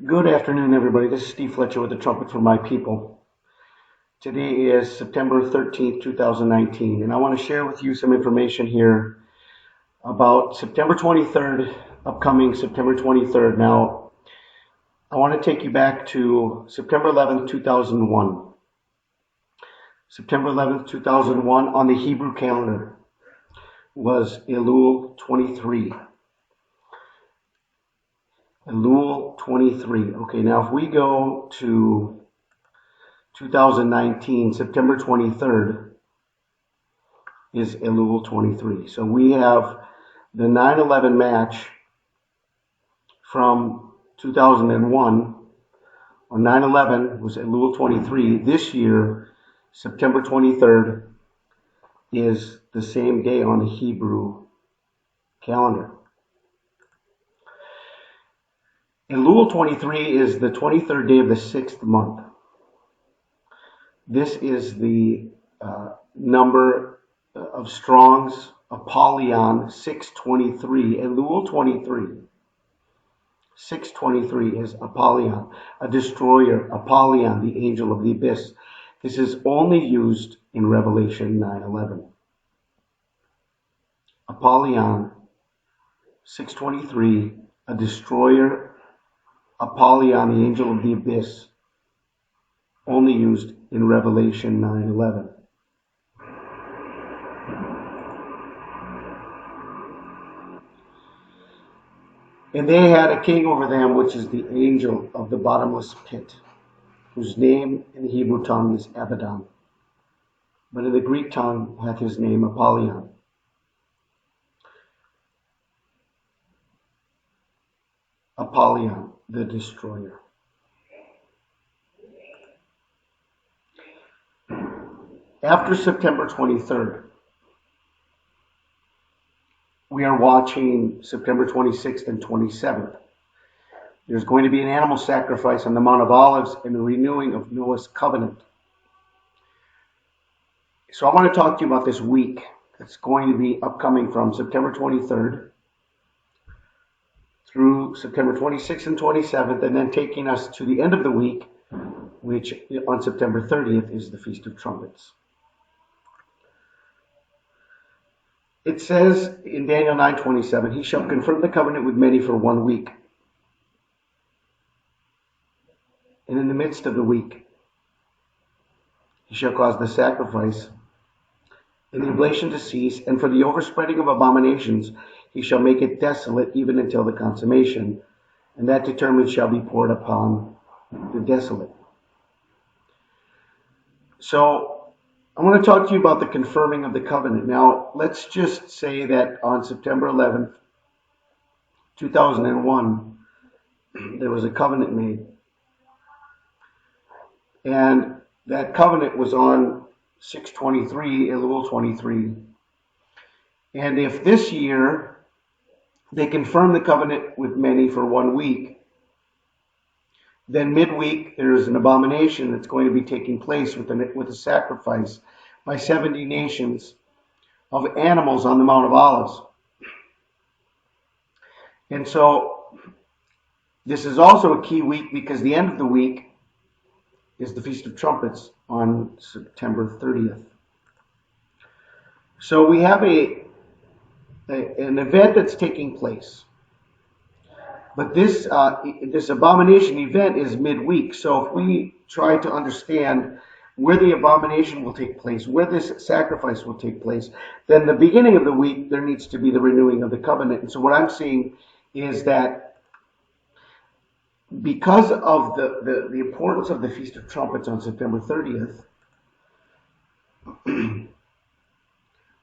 Good afternoon, everybody. This is Steve Fletcher with the Trumpet for My People. Today is September 13th, 2019, and I want to share with you some information here about September 23rd, upcoming September 23rd. Now, I want to take you back to September 11th, 2001. September 11th, 2001 on the Hebrew calendar was ELUL 23. ELUL 23. Okay, now if we go to 2019, September 23rd is ELUL 23. So we have the 9/11 match from 2001, on 9/11 was ELUL 23. This year, September 23rd is the same day on the Hebrew calendar. ELUL 23 is the 23rd day of the 6th month. This is the number of Strong's Apollyon 623. ELUL 23. 623 is Apollyon, a destroyer, Apollyon, the angel of the abyss. This is only used in Revelation 9:11. Apollyon 623, a destroyer, Apollyon, the angel of the abyss, only used in Revelation 9:11. And they had a king over them, which is the angel of the bottomless pit, whose name in the Hebrew tongue is Abaddon, but in the Greek tongue hath his name Apollyon. Apollyon, the destroyer. After September 23rd, we are watching September 26th and 27th. There's going to be an animal sacrifice on the Mount of Olives and the renewing of Noah's covenant. So I want to talk to you about this week that's going to be upcoming from September 23rd through September 26th and 27th, and then taking us to the end of the week, which on September 30th is the Feast of Trumpets. It says in Daniel 9:27, he shall confirm the covenant with many for 1 week. And in the midst of the week, he shall cause the sacrifice and the oblation to cease, and for the overspreading of abominations, he shall make it desolate even until the consummation, and that determined shall be poured upon the desolate. So, I want to talk to you about the confirming of the covenant. Now, let's just say that on September 11th, 2001, there was a covenant made. And that covenant was on 623, ELUL 23. And if this year they confirm the covenant with many for 1 week, then midweek there is an abomination that's going to be taking place with a sacrifice by 70 nations of animals on the Mount of Olives. And so this is also a key week because the end of the week is the Feast of Trumpets on September 30th. So we have an event that's taking place. But this abomination event is midweek. So if we try to understand where the abomination will take place, where this sacrifice will take place, then the beginning of the week, there needs to be the renewing of the covenant. And so what I'm seeing is that because of the importance of the Feast of Trumpets on September 30th,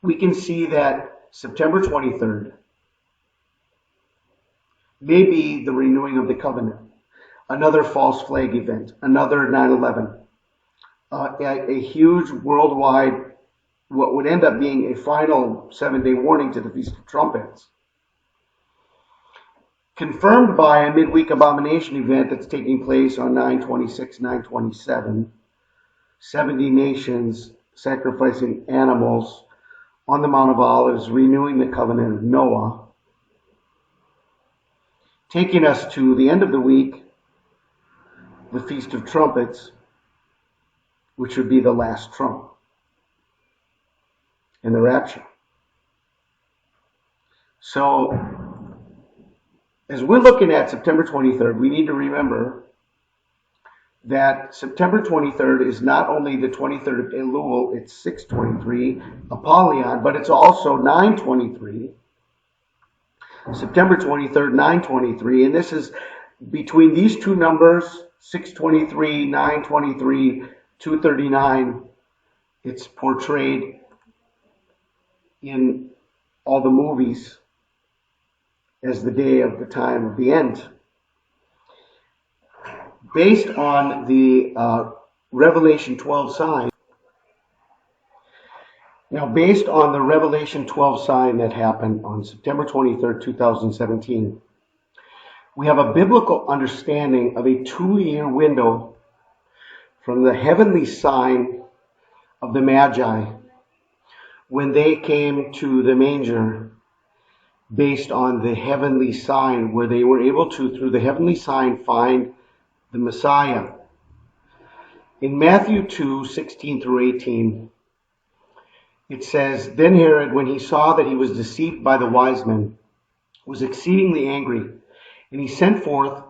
we can see that September 23rd may be the renewing of the covenant, another false flag event, another 9/11, a huge worldwide, what would end up being a final 7-day warning to the Feast of Trumpets, confirmed by a midweek abomination event that's taking place on 9/26, 9/27, 70 nations sacrificing animals on the Mount of Olives, renewing the covenant of Noah, taking us to the end of the week the Feast of Trumpets, which would be the last trump in the rapture. So, as we're looking at September 23rd, we need to remember that September 23rd is not only the 23rd of Elul, it's 623 Apollyon, but it's also 923. September 23rd, 923, and this is between these two numbers, 623, 923, 239, it's portrayed in all the movies as the day of the time of the end. Based on the Revelation 12 sign, now based on the Revelation 12 sign that happened on September 23rd, 2017, we have a biblical understanding of a 2-year window from the heavenly sign of the Magi when they came to the manger, based on the heavenly sign, where they were able to, through the heavenly sign, find the Messiah. In Matthew 2, 16 through 18, it says, "Then Herod, when he saw that he was deceived by the wise men, was exceedingly angry, and he sent forth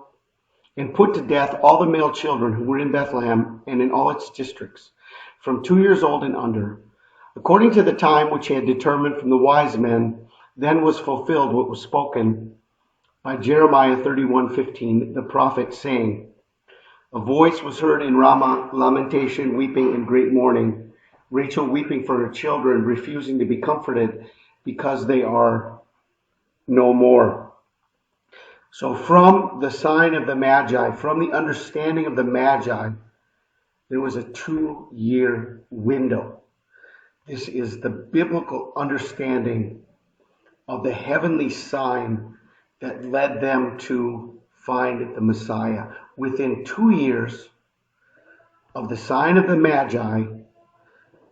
and put to death all the male children who were in Bethlehem and in all its districts, from 2 years old and under, according to the time which he had determined from the wise men. Then was fulfilled what was spoken by Jeremiah 31:15, the prophet, saying, A voice was heard in Ramah, lamentation, weeping, and great mourning, Rachel weeping for her children, refusing to be comforted, because they are no more." So from the sign of the Magi, from the understanding of the Magi, there was a 2-year window. This is the biblical understanding of the heavenly sign that led them to find the Messiah. Within 2 years of the sign of the Magi,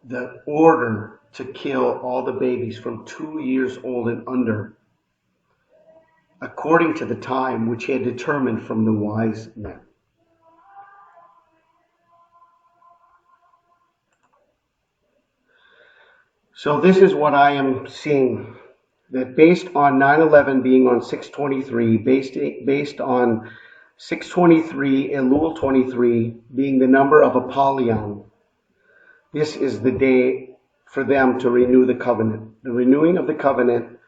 the order to kill all the babies from 2 years old and under, according to the time which he had determined from the wise men. So this is what I am seeing, that based on 9/11 being on 623, based on 623, Elul 23 being the number of Apollyon, this is the day for them to renew the covenant. The renewing of the covenant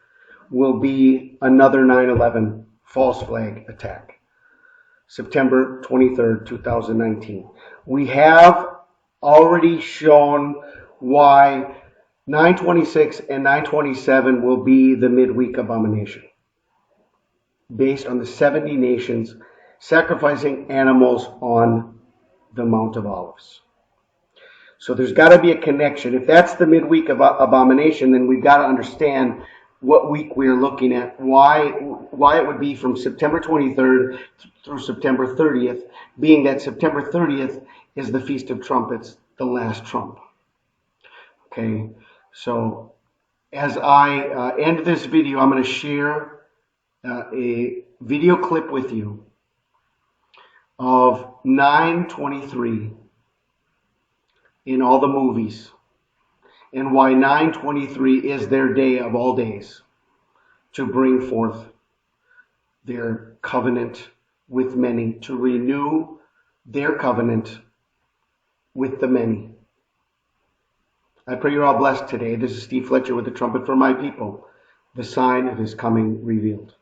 will be another 9/11 false flag attack. September 23rd, 2019. We have already shown why 926 and 927 will be the midweek abomination, based on the 70 nations sacrificing animals on the Mount of Olives. So there's got to be a connection. If that's the midweek abomination, then we've got to understand what week we're looking at, why it would be from September 23rd through September 30th, being that September 30th is the Feast of Trumpets, the last trump. Okay, so as I end this video, I'm going to share a video clip with you of 923 in all the movies, and why 923 is their day of all days to bring forth their covenant with many, to renew their covenant with the many. I pray you're all blessed today. This is Steve Fletcher with the Trumpet for My People, the sign of his coming revealed.